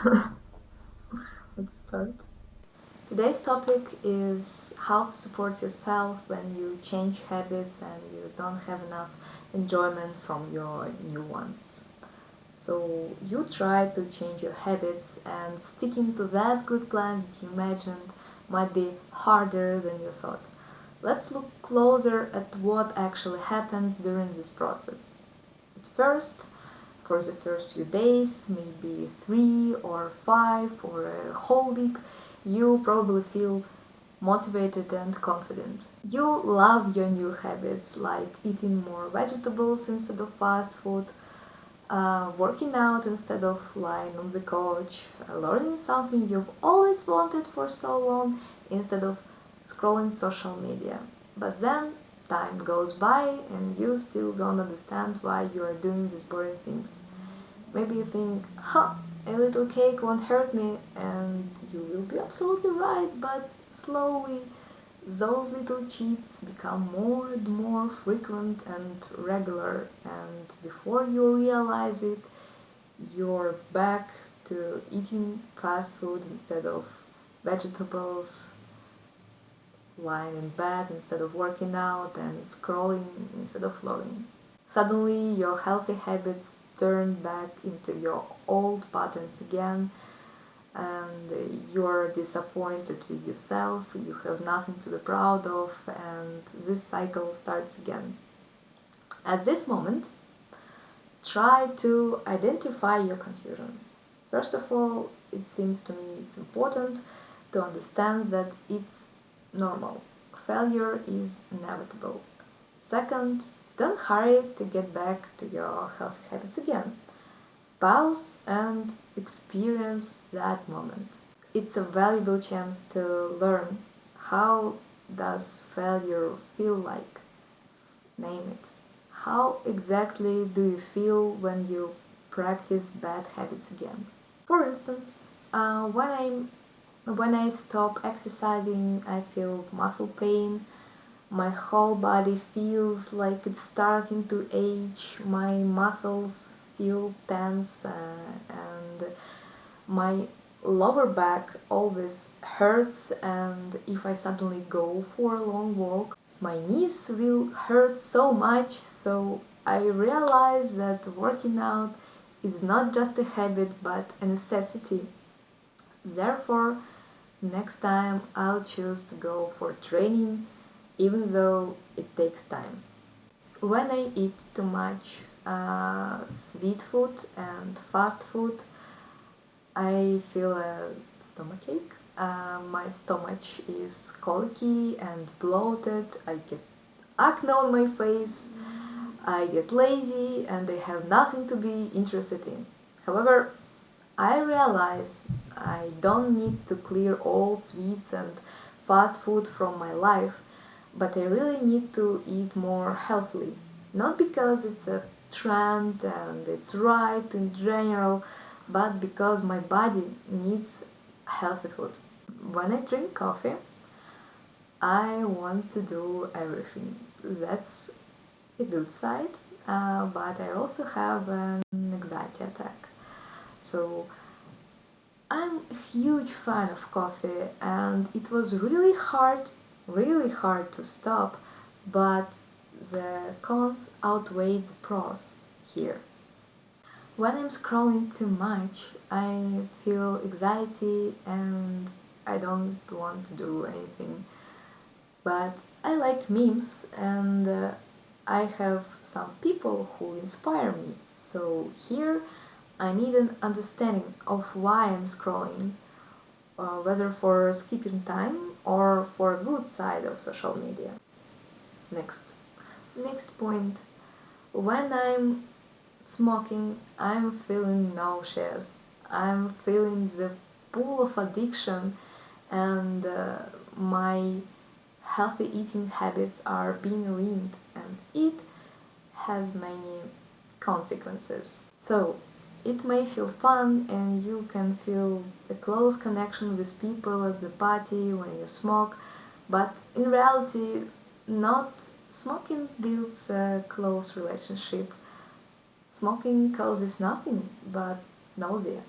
Let's start. Today's topic is how to support yourself when you change habits and you don't have enough enjoyment from your new ones. So you try to change your habits and sticking to that good plan that you imagined might be harder than you thought. Let's look closer at what actually happens during this process. At first, for the first few days, maybe 3 or 5 or a whole week, you probably feel motivated and confident. You love your new habits like eating more vegetables instead of fast food, working out instead of lying on the couch, learning something you've always wanted for so long instead of scrolling social media. But then time goes by and you still don't understand why you are doing these boring things. Maybe you think, huh, a little cake won't hurt me, and you will be absolutely right, but slowly those little cheats become more and more frequent and regular, and before you realize it, you're back to eating fast food instead of vegetables, lying in bed instead of working out, and scrolling instead of learning. Suddenly, your healthy habits turn back into your old patterns again, and you're disappointed with yourself, you have nothing to be proud of, and this cycle starts again. At this moment, try to identify your confusion. First of all, it seems to me it's important to understand that it's normal. Failure is inevitable. Second, don't hurry to get back to your healthy habits again. Pause and experience that moment. It's a valuable chance to learn how does failure feel like. Name it. How exactly do you feel when you practice bad habits again? For instance, when I stop exercising, I feel muscle pain. My whole body feels like it's starting to age. My muscles feel tense, and my lower back always hurts. And if I suddenly go for a long walk, my knees will hurt so much. So I realize that working out is not just a habit but a necessity. Therefore, next time I'll choose to go for training even though it takes time. When I eat too much sweet food and fast food, I feel a stomachache. My stomach is colicky and bloated. I get acne on my face. I get lazy and I have nothing to be interested in. However, I realize I don't need to clear all sweets and fast food from my life, but I really need to eat more healthily. Not because it's a trend and it's right in general, but because my body needs healthy food. When I drink coffee, I want to do everything. That's a good side, but I also have an anxiety attack. So I'm a huge fan of coffee, and it was really hard to stop, but the cons outweigh the pros here. When I'm scrolling too much, I feel anxiety and I don't want to do anything. But I like memes, and I have some people who inspire me. So here I need an understanding of why I'm scrolling, whether for skipping time or for a good side of social media. Next. Next point. When I'm smoking, I'm feeling nauseous. I'm feeling the pull of addiction, and my healthy eating habits are being ruined, and it has many consequences. So, it may feel fun and you can feel a close connection with people at the party when you smoke, but in reality, not smoking builds a close relationship. Smoking causes nothing but nausea.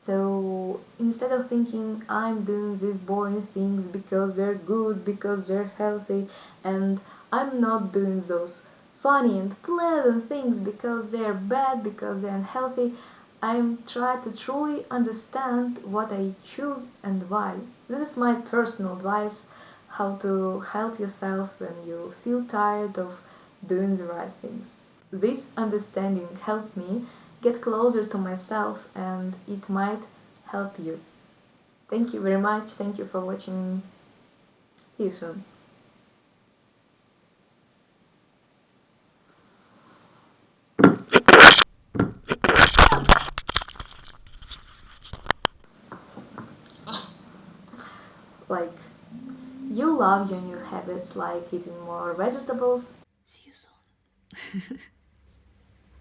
So instead of thinking I'm doing these boring things because they're good, because they're healthy, and I'm not doing those funny and pleasant things because they're bad, because they're unhealthy, I'm trying to truly understand what I choose and why. This is my personal advice how to help yourself when you feel tired of doing the right things. This understanding helped me get closer to myself and it might help you. Thank you very much. Thank you for watching. See you soon. Like, you love your new habits like eating more vegetables. See you soon.